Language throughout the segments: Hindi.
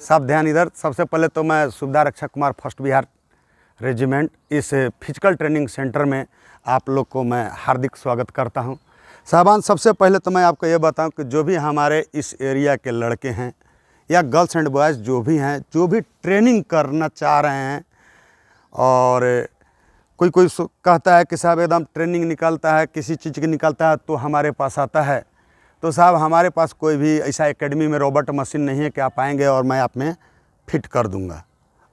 सब ध्यान इधर। सबसे पहले तो मैं सुबेदार अक्षय कुमार फर्स्ट बिहार रेजिमेंट इस फिजिकल ट्रेनिंग सेंटर में आप लोग को मैं हार्दिक स्वागत करता हूं। साहबान, सबसे पहले तो मैं आपको ये बताऊं कि जो भी हमारे इस एरिया के लड़के हैं या गर्ल्स एंड बॉयज़ जो भी हैं, जो भी ट्रेनिंग करना चाह रहे हैं, और कोई कोई कहता है कि साहब एकदम ट्रेनिंग निकलता है, किसी चीज़ की निकलता है तो हमारे पास आता है, तो साहब हमारे पास कोई भी ऐसा एकेडमी में रोबोट मशीन नहीं है कि आप आएंगे और मैं आप में फिट कर दूंगा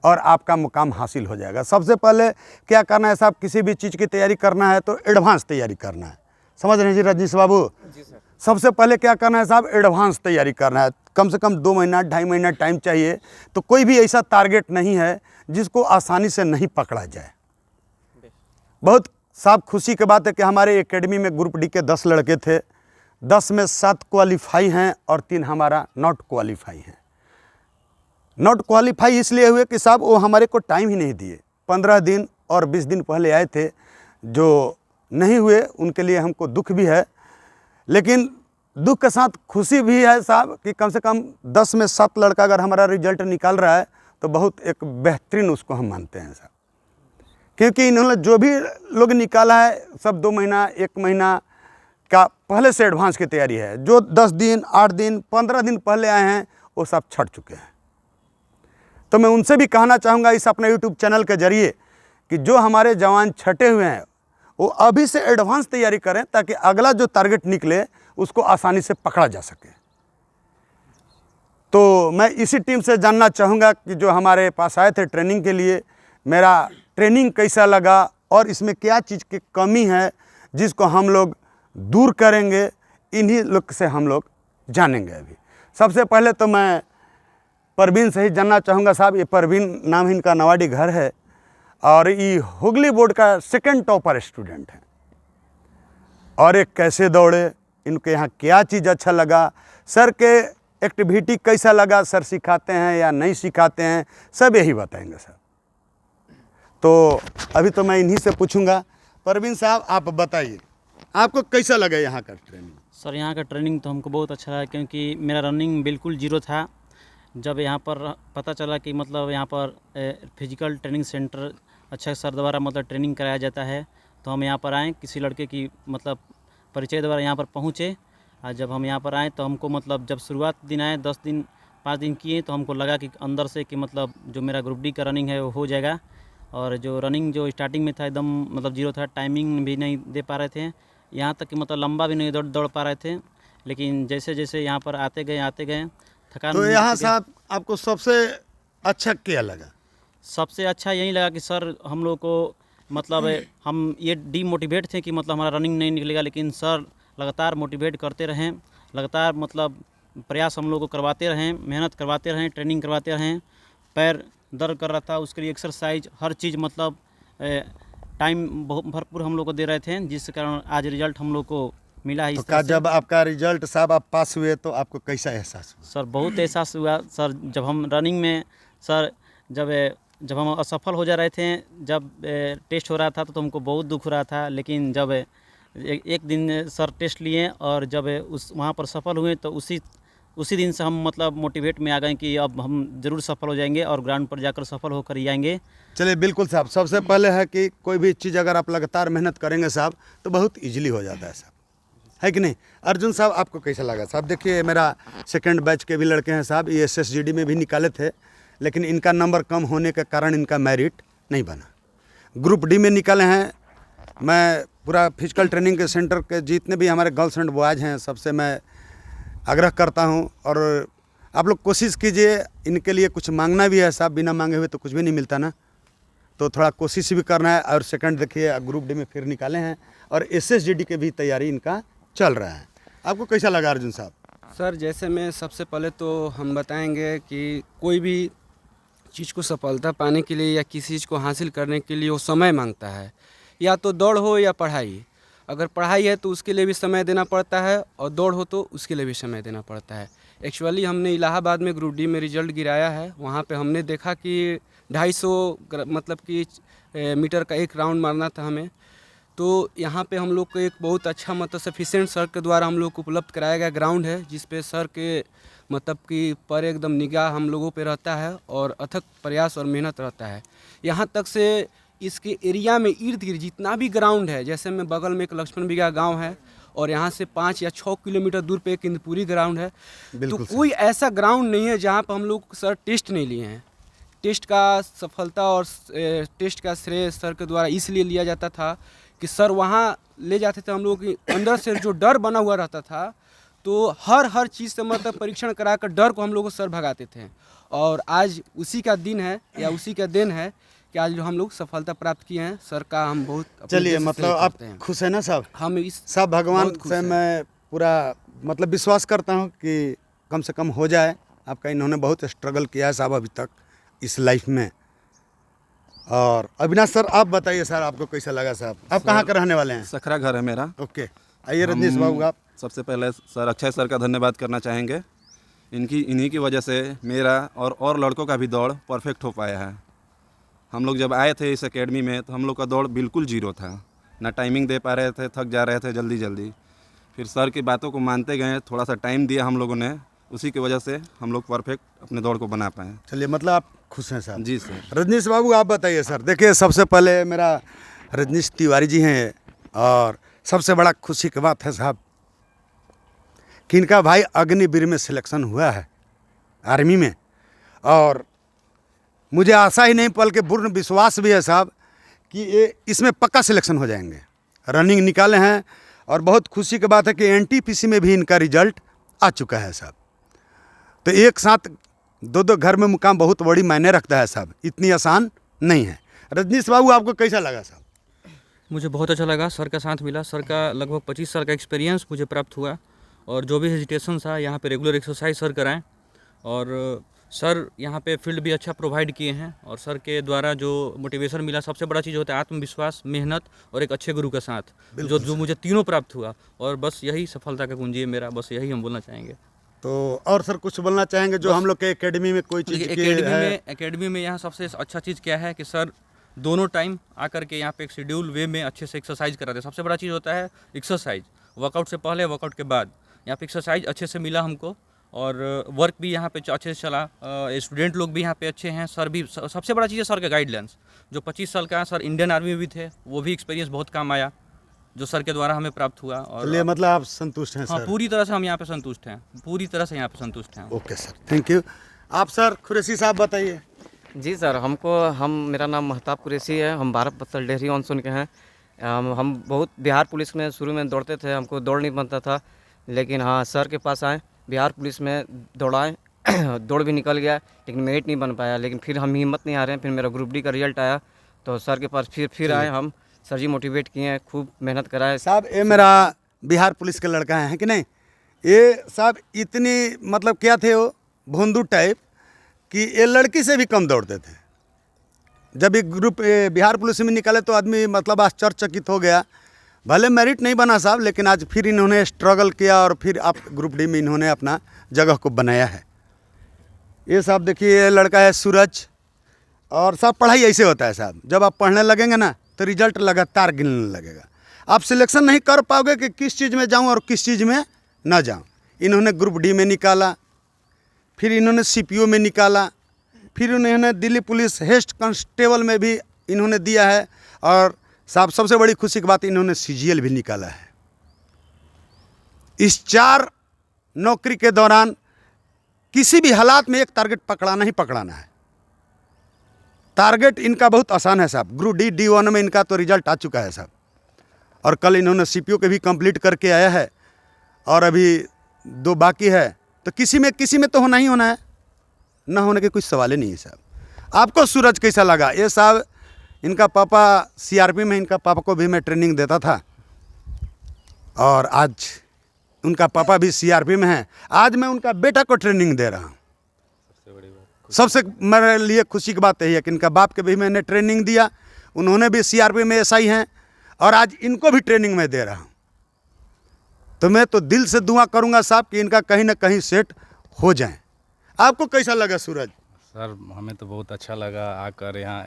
और आपका मुकाम हासिल हो जाएगा। सबसे पहले क्या करना है साहब, किसी भी चीज़ की तैयारी करना है तो एडवांस तैयारी करना है। समझ रहे हैं जी रजनीश बाबू? जी सर। सबसे पहले क्या करना है साहब, एडवांस तैयारी करना है। कम से कम 2 महीना 2.5 महीना टाइम चाहिए। तो कोई भी ऐसा टारगेट नहीं है जिसको आसानी से नहीं पकड़ा जाए। बहुत साहब खुशी की बात है कि हमारे एकेडमी में ग्रुप डी के 10 लड़के थे। 10 में 7 क्वालिफाई हैं और 3 हमारा नॉट क्वालिफाई हैं। नॉट क्वालिफाई इसलिए हुए कि साहब वो हमारे को टाइम ही नहीं दिए। 15 दिन और 20 दिन पहले आए थे, जो नहीं हुए उनके लिए हमको दुख भी है, लेकिन दुख के साथ खुशी भी है साहब कि कम से कम 10 में 7 लड़का अगर हमारा रिजल्ट निकाल रहा है तो बहुत एक बेहतरीन उसको हम मानते हैं साहब। क्योंकि इन्होंने जो भी लोग निकाला है सब 2 महीना 1 महीना का पहले से एडवांस की तैयारी है। जो 10 दिन 8 दिन 15 दिन पहले आए हैं वो सब छट चुके हैं। तो मैं उनसे भी कहना चाहूँगा इस अपने यूट्यूब चैनल के जरिए कि जो हमारे जवान छटे हुए हैं वो अभी से एडवांस तैयारी करें ताकि अगला जो टारगेट निकले उसको आसानी से पकड़ा जा सके। तो मैं इसी टीम से जानना चाहूँगा कि जो हमारे पास आए थे ट्रेनिंग के लिए, मेरा ट्रेनिंग कैसा लगा और इसमें क्या चीज़ की कमी है जिसको हम लोग दूर करेंगे, इन्हीं लोग से हम लोग जानेंगे। अभी सबसे पहले तो मैं परवीन से ही जानना चाहूँगा। साहब ये परवीन नाम इनका नवाडी घर है और ये हुगली बोर्ड का 2nd टॉपर स्टूडेंट है। और ये कैसे दौड़े, इनके यहाँ क्या चीज़ अच्छा लगा, सर के एक्टिविटी कैसा लगा, सर सिखाते हैं या नहीं सिखाते हैं, सब यही बताएंगे सर। तो अभी तो मैं इन्हीं से पूछूंगा। परवीन साहब आप बताइए आपको कैसा लगा यहाँ का ट्रेनिंग? सर यहाँ का ट्रेनिंग तो हमको बहुत अच्छा लगा क्योंकि मेरा रनिंग बिल्कुल ज़ीरो था। जब यहाँ पर पता चला कि मतलब यहाँ पर फिजिकल ट्रेनिंग सेंटर अच्छा सर द्वारा मतलब ट्रेनिंग कराया जाता है, तो हम यहाँ पर आए। किसी लड़के की मतलब परिचय द्वारा यहाँ पर पहुँचे और जब हम यहाँ पर आए तो हमको मतलब जब शुरुआत दिन आए 10 दिन 5 दिन किए तो हमको लगा कि अंदर से कि मतलब जो मेरा ग्रुप डी का रनिंग है वो हो जाएगा। और जो रनिंग जो स्टार्टिंग में था एकदम मतलब ज़ीरो था, टाइमिंग भी नहीं दे पा रहे थे, यहाँ तक कि मतलब लंबा भी नहीं दौड़ पा रहे थे। लेकिन जैसे जैसे यहाँ पर आते गए थकान। तो यहाँ साहब आपको सबसे अच्छा क्या लगा? सबसे अच्छा यही लगा कि सर हम लोग को मतलब हम ये डीमोटिवेट थे कि मतलब हमारा रनिंग नहीं निकलेगा, लेकिन सर लगातार मोटिवेट करते रहें, लगातार मतलब प्रयास हम लोग को करवाते रहें, मेहनत करवाते रहें, ट्रेनिंग करवाते रहें। पैर दर्द कर रहा था उसके लिए एक्सरसाइज हर चीज़ मतलब टाइम बहुत भरपूर हम लोग को दे रहे थे, जिस कारण आज रिजल्ट हम लोग को मिला। तो जब आपका रिजल्ट साहब आप पास हुए तो आपको कैसा एहसास हुआ? सर बहुत एहसास हुआ सर। जब हम रनिंग में सर जब हम असफल हो जा रहे थे, जब टेस्ट हो रहा था तो हमको बहुत दुख हो रहा था, लेकिन जब एक दिन सर टेस्ट लिए और जब वहाँ पर सफल हुए तो उसी दिन से हम मतलब मोटिवेट में आ गए कि अब हम ज़रूर सफल हो जाएंगे और ग्राउंड पर जाकर सफल होकर ही आएंगे। चलिए बिल्कुल साहब, सबसे पहले है कि कोई भी चीज़ अगर आप लगातार मेहनत करेंगे साहब तो बहुत ईजिली हो जाता है साहब, है कि नहीं? अर्जुन साहब आपको कैसा लगा? साहब देखिए मेरा 2nd बैच के भी लड़के हैं साहब, ये SSGD में भी निकाले थे, लेकिन इनका नंबर कम होने के कारण इनका मेरिट नहीं बना। ग्रुप डी में निकाले हैं। मैं पूरा फिजिकल ट्रेनिंग के सेंटर के जितने भी हमारे गर्ल्स एंड बॉयज़ हैं सबसे मैं आग्रह करता हूं, और आप लोग कोशिश कीजिए। इनके लिए कुछ मांगना भी है साहब, बिना मांगे हुए तो कुछ भी नहीं मिलता ना, तो थोड़ा कोशिश भी करना है। और 2nd देखिए ग्रुप डी में फिर निकाले हैं और SSGD के भी तैयारी इनका चल रहा है। आपको कैसा लगा अर्जुन साहब? सर जैसे मैं सबसे पहले तो हम बताएंगे कि कोई भी चीज़ को सफलता पाने के लिए या किसी चीज़ को हासिल करने के लिए वो समय मांगता है, या तो दौड़ हो या पढ़ाई। अगर पढ़ाई है तो उसके लिए भी समय देना पड़ता है और दौड़ हो तो उसके लिए भी समय देना पड़ता है। एक्चुअली हमने इलाहाबाद में ग्रुप डी में रिजल्ट गिराया है। वहाँ पे हमने देखा कि 250 मतलब कि मीटर का एक राउंड मारना था हमें, तो यहाँ पे हम लोग को एक बहुत अच्छा मतलब सफिशिएंट सर के द्वारा हम लोग को उपलब्ध कराया गया ग्राउंड है, जिस पे सर के मतलब कि पर एकदम निगाह हम लोगों पे रहता है और अथक प्रयास और मेहनत रहता है। यहाँ तक से इसके एरिया में इर्द गिर्द जितना भी ग्राउंड है, जैसे में बगल में एक लक्ष्मण बिगा गाँव है और यहाँ से 5 या 6 किलोमीटर दूर पे एक इंदपुरी ग्राउंड है। तो बिल्कुल सही। कोई ऐसा ग्राउंड नहीं है जहाँ पर हम लोग सर टेस्ट नहीं लिए हैं। टेस्ट का सफलता और टेस्ट का श्रेय सर के द्वारा इसलिए लिया जाता था कि सर वहाँ ले जाते थे हम लोग के अंदर से जो डर बना हुआ रहता था, तो हर चीज़ से मतलब परीक्षण कराकर डर को हम लोग को सर भगाते थे। और आज उसी का दिन है या उसी का दिन है कि आज जो हम लोग सफलता प्राप्त किए हैं, सर का हम बहुत अपने चलिए, दिल से मतलब श्रेय आप करते हैं। खुश हैं ना साहब? हम इस सब भगवान बहुत खुश से हैं। मैं पूरा मतलब विश्वास करता हूँ कि कम से कम हो जाए। आपका इन्होंने बहुत स्ट्रगल किया है साहब अभी तक इस लाइफ में। और अविनाश सर, आप बताइए सर, आपको कैसा लगा साहब? आप कहाँ के रहने वाले हैं? सखरा घर है मेरा। ओके, आइए रजनीश बाबू आप। सबसे पहले सर अक्षय सर का धन्यवाद करना चाहेंगे। इन्हीं की वजह से मेरा और लड़कों का भी दौड़ परफेक्ट हो पाया है। हम लोग जब आए थे इस एकेडमी में तो हम लोग का दौड़ बिल्कुल जीरो था, ना टाइमिंग दे पा रहे थे, थक जा रहे थे जल्दी। फिर सर की बातों को मानते गए, थोड़ा सा टाइम दिया हम लोगों ने, उसी की वजह से हम लोग परफेक्ट अपने दौड़ को बना पाए। चलिए, मतलब आप खुश हैं साहब? जी सर। रजनीश बाबू आप बताइए सर। देखिए, सबसे पहले मेरा रजनीश तिवारी जी हैं और सबसे बड़ा खुशी की बात है साहब कि इनका भाई अग्निवीर में सिलेक्शन हुआ है आर्मी में। और मुझे आशा ही नहीं बल्कि पूर्ण विश्वास भी है साहब कि ये इसमें पक्का सिलेक्शन हो जाएंगे। रनिंग निकाले हैं और बहुत खुशी की बात है कि एनटीपीसी में भी इनका रिजल्ट आ चुका है साहब। तो एक साथ दो घर में मुकाम बहुत बड़ी मायने रखता है साहब, इतनी आसान नहीं है। रजनीश बाबू आपको कैसा लगा साहब? मुझे बहुत अच्छा लगा, सर का साथ मिला। सर का लगभग 25 साल का एक्सपीरियंस मुझे प्राप्त हुआ और जो भी हेजिटेशन था यहाँ पे रेगुलर एक्सरसाइज सर कराएं। और सर यहाँ पे फील्ड भी अच्छा प्रोवाइड किए हैं और सर के द्वारा जो मोटिवेशन मिला, सबसे बड़ा चीज़ होता है आत्मविश्वास, मेहनत और एक अच्छे गुरु का साथ, जो मुझे तीनों प्राप्त हुआ। और बस यही सफलता का कुंजी है मेरा, बस यही हम बोलना चाहेंगे। तो और सर कुछ बोलना चाहेंगे जो हम लोग के एकेडमी में कोई चीज़ की है? एकेडमी में यहाँ सबसे अच्छा चीज़ क्या है कि सर दोनों टाइम आकर के यहाँ पे एक शेड्यूल वे में अच्छे से एक्सरसाइज कराते हैं। सबसे बड़ा चीज़ होता है एक्सरसाइज, वर्कआउट से पहले, वर्कआउट के बाद। यहाँ पे एक्सरसाइज अच्छे से मिला हमको और वर्क भी यहाँ पे अच्छे से चला। स्टूडेंट लोग भी यहाँ पे अच्छे हैं। सर भी, सबसे बड़ा चीज़ है सर का गाइडलाइंस। जो 25 साल का सर इंडियन आर्मी में भी थे, वो भी एक्सपीरियंस बहुत काम आया जो सर के द्वारा हमें प्राप्त हुआ। और चलिए, मतलब आप संतुष्ट हैं हाँ, सर? पूरी तरह से हम यहाँ पे संतुष्ट हैं, पूरी तरह से यहाँ पे संतुष्ट हैं। Okay sir, thank you. आप सर कुरैशी साहब बताइए। जी सर, मेरा नाम महताब कुरैशी है। हम 12 बत्सल डेहरी ऑनसोन के हैं। हम बहुत बिहार पुलिस में शुरू में दौड़ते थे, हमको दौड़ नहीं बनता था, लेकिन हाँ सर के पास आए, बिहार पुलिस में दौड़ाए दौड़ भी निकल गया, लेकिन मेरिट नहीं बन पाया। लेकिन फिर हम हिम्मत नहीं आ रहे हैं, फिर मेरा ग्रुप डी का रिजल्ट आया तो सर के पास फिर आए हम। सर जी मोटिवेट किए हैं, खूब मेहनत कराए साहब। ये मेरा बिहार पुलिस का लड़का है कि नहीं? ये साहब इतनी मतलब क्या थे वो भोंदू टाइप कि ये लड़की से भी कम दौड़ते थे। जब ये ग्रुप बिहार पुलिस में निकाले तो आदमी मतलब आश्चर्यचकित हो गया। भले मेरिट नहीं बना साहब, लेकिन आज फिर इन्होंने स्ट्रगल किया और फिर आप ग्रुप डी में इन्होंने अपना जगह को बनाया है। ये साहब देखिए, ये लड़का है सूरज। और साहब पढ़ाई ऐसे होता है साहब, जब आप पढ़ने लगेंगे ना तो रिजल्ट लगातार गिनने लगेगा। आप सिलेक्शन नहीं कर पाओगे कि किस चीज़ में जाऊं और किस चीज़ में ना जाऊं। इन्होंने ग्रुप डी में निकाला, फिर इन्होंने सीपीओ में निकाला, फिर इन्होंने दिल्ली पुलिस हेड कांस्टेबल में भी इन्होंने दिया है। और साहब सबसे बड़ी खुशी की बात, इन्होंने सीजीएल भी निकाला है। इस 4 नौकरी के दौरान किसी भी हालात में एक टारगेट पकड़ाना ही पकड़ाना है। टारगेट इनका बहुत आसान है साहब। ग्रुप डी D1 में इनका तो रिजल्ट आ चुका है साहब, और कल इन्होंने सीपीओ के भी कंप्लीट करके आया है और अभी 2 बाकी है। तो किसी में तो होना ही होना है, ना होने के कुछ सवाल ही नहीं है साहब। आपको सूरज कैसा लगा? ये साहब इनका पापा सीआरपी में, इनका पापा को भी मैं ट्रेनिंग देता था और आज उनका पापा भी सीआरपी में है। आज मैं उनका बेटा को ट्रेनिंग दे रहा हूँ। सबसे मेरे लिए खुशी की बात यही है कि इनका बाप के भी मैंने ट्रेनिंग दिया, उन्होंने भी सीआरपी में एसआई हैं और आज इनको भी ट्रेनिंग में दे रहा हूँ। तो मैं तो दिल से दुआ करूँगा साहब कि इनका कहीं ना कहीं सेट हो जाए। आपको कैसा लगा सूरज? सर हमें तो बहुत अच्छा लगा आकर यहाँ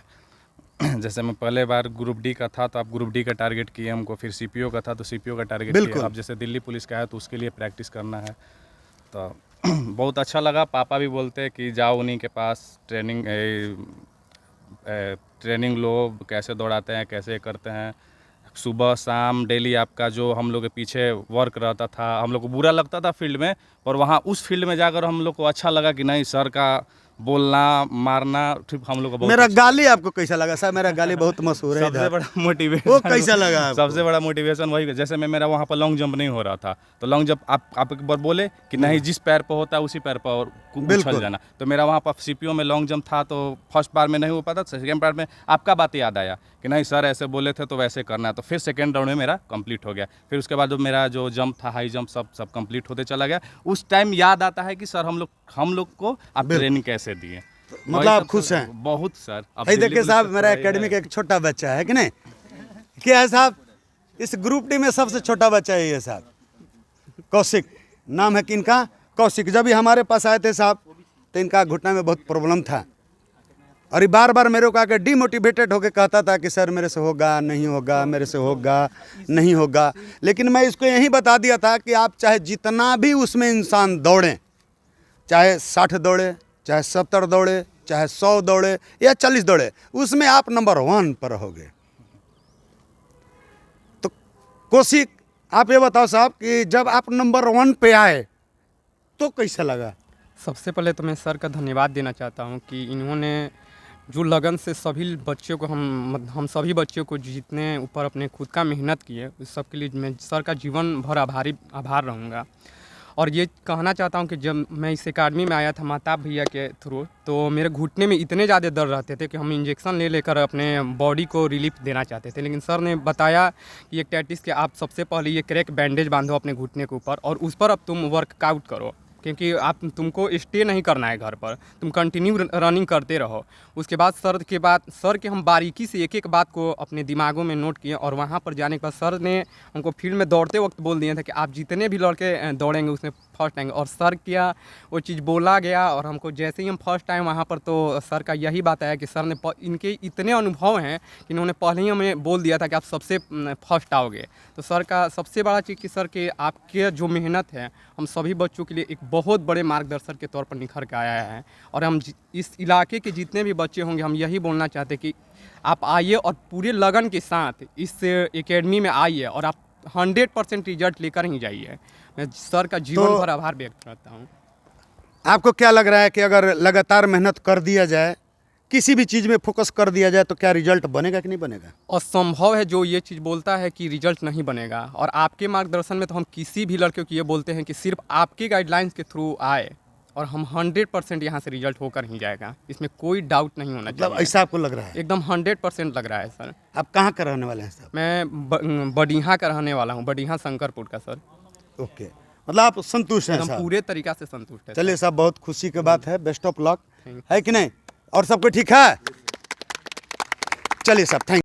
जैसे मैं पहले बार ग्रुप डी का था तो आप ग्रुप डी का टारगेट किए हमको, फिर सीपीओ का था तो सीपीओ का टारगेट बिल्कुल। किए। अब जैसे दिल्ली पुलिस का है तो उसके लिए प्रैक्टिस करना है। तो बहुत अच्छा लगा। पापा भी बोलते हैं कि जाओ उन्हीं के पास ट्रेनिंग लो, कैसे दौड़ाते हैं, कैसे करते हैं, सुबह शाम डेली आपका जो हम लोग के पीछे वर्क रहता था। हम लोग को बुरा लगता था फील्ड में, और वहाँ उस फील्ड में जाकर हम लोग को अच्छा लगा कि नहीं, सर का बोलना मारना ठीक हम लोग को बहुत मेरा अच्छा गाली आपको कैसा लगा साहब? मेरा गाली बहुत मशहूर है सबसे इधर। बड़ा मोटिवेशन वो कैसा लगा आपको? सबसे बड़ा मोटिवेशन वही, जैसे मेरा वहाँ पर लॉन्ग जंप नहीं हो रहा था, तो लॉन्ग जंप आप एक बार बोले कि नहीं, जिस पैर पर होता है उसी पैर पर बिल्कुल। उछल जाना। तो मेरा वहाँ पर सीपीओ में लॉन्ग जंप था, तो फर्स्ट बार में नहीं हो पाता, सेकेंड बार में आपका बात याद आया कि नहीं सर ऐसे बोले थे तो वैसे करना है। तो फिर सेकेंड राउंड में मेरा कंप्लीट हो गया। फिर उसके बाद मेरा जो जंप था, हाई जंप, सब कंप्लीट होते चला गया। उस टाइम याद आता है कि सर हम लोग को आप ट्रेनिंग कैसे दिए। मतलब आप खुश हैं? बहुत सर। अब भाई दिल्ली देखिए पुलिस साहब, का मेरा थोड़ा ये एकेडमी का है। एक छोटा बच्चा है कि नहीं? क्या है साहब? इस ग्रुप डी में सबसे छोटा बच्चा है ये साहब, कौशिक नाम है। किनका? कौशिक। जब ये हमारे पास आए थे साहब तो इनका घुटना में बहुत प्रॉब्लम था, और ये बार बार मेरे को आकर डीमोटिवेटेड होकर कहता था कि सर मेरे से होगा नहीं होगा, मेरे से होगा नहीं होगा। लेकिन मैं इसको यही बता दिया था कि आप चाहे जितना भी उसमें इंसान दौड़ें, चाहे 60 दौड़े, चाहे 70 दौड़े, चाहे 100 दौड़े या 40 दौड़े, उसमें आप नंबर 1 पर रहोगे। तो कौशिक, आप ये बताओ साहब कि जब आप नंबर 1 पे आए तो कैसा लगा? सबसे पहले तो मैं सर का धन्यवाद देना चाहता हूं कि इन्होंने जो लगन से सभी बच्चों को हम सभी बच्चों को जितने ऊपर अपने खुद का मेहनत किए, उस सब के लिए मैं सर का जीवन भर आभार रहूँगा। और ये कहना चाहता हूँ कि जब मैं इस एकेडमी में आया था महताब भैया के थ्रू, तो मेरे घुटने में इतने ज़्यादा दर्द रहते थे कि हम इंजेक्शन लेकर अपने बॉडी को रिलीफ देना चाहते थे। लेकिन सर ने बताया कि एक टैक्टिस कि आप सबसे पहले ये क्रैक बैंडेज बांधो अपने घुटने के ऊपर, और उस पर अब तुम वर्कआउट करो, क्योंकि तुमको स्टे नहीं करना है घर पर, तुम कंटिन्यू रनिंग करते रहो। उसके बाद सर के हम बारीकी से एक एक बात को अपने दिमागों में नोट किए, और वहाँ पर जाने के बाद सर ने हमको फील्ड में दौड़ते वक्त बोल दिया था कि आप जितने भी लड़के दौड़ेंगे उसमें फर्स्ट आएंगे। और सर क्या वो चीज़ बोला गया, और हमको जैसे ही हम फर्स्ट टाइम वहाँ पर, तो सर का यही बात आया कि सर ने इनके इतने अनुभव हैं कि इन्होंने पहले ही हमें बोल दिया था कि आप सबसे फर्स्ट आओगे। तो सर का सबसे बड़ा चीज़ कि सर के आपके जो मेहनत है हम सभी बच्चों के लिए एक बहुत बड़े मार्गदर्शक के तौर पर निखर के आया है। और हम इस इलाके के जितने भी बच्चे होंगे हम यही बोलना चाहते हैं कि आप आइए और पूरे लगन के साथ इस एकेडमी में आइए, और आप 100% रिजल्ट लेकर ही जाइए। मैं सर का जीवन भर आभार व्यक्त करता हूँ। आपको क्या लग रहा है कि अगर लगातार मेहनत कर दिया जाए, किसी भी चीज़ में फोकस कर दिया जाए, तो क्या रिजल्ट बनेगा कि नहीं बनेगा? असंभव है जो ये चीज़ बोलता है कि रिजल्ट नहीं बनेगा। और आपके मार्गदर्शन में तो हम किसी भी लड़के को ये बोलते हैं कि सिर्फ आपके गाइडलाइंस के थ्रू आए, और हम 100% यहाँ से रिजल्ट होकर ही जाएगा, इसमें कोई डाउट नहीं होना मतलब चाहिए। ऐसा आपको लग रहा है? एकदम 100% लग रहा है सर। आप कहाँ का रहने वाले हैं साहब? मैं बडिहा का रहने वाला हूँ, बडिहा शंकरपुर का सर। ओके, मतलब आप संतुष्ट हैं एकदम साहब? पूरे तरीका से संतुष्ट है। चलिए साहब, बहुत खुशी की बात है, बेस्ट ऑफ लक, है कि नहीं? और सबको ठीक है? चलिए साहब, थैंक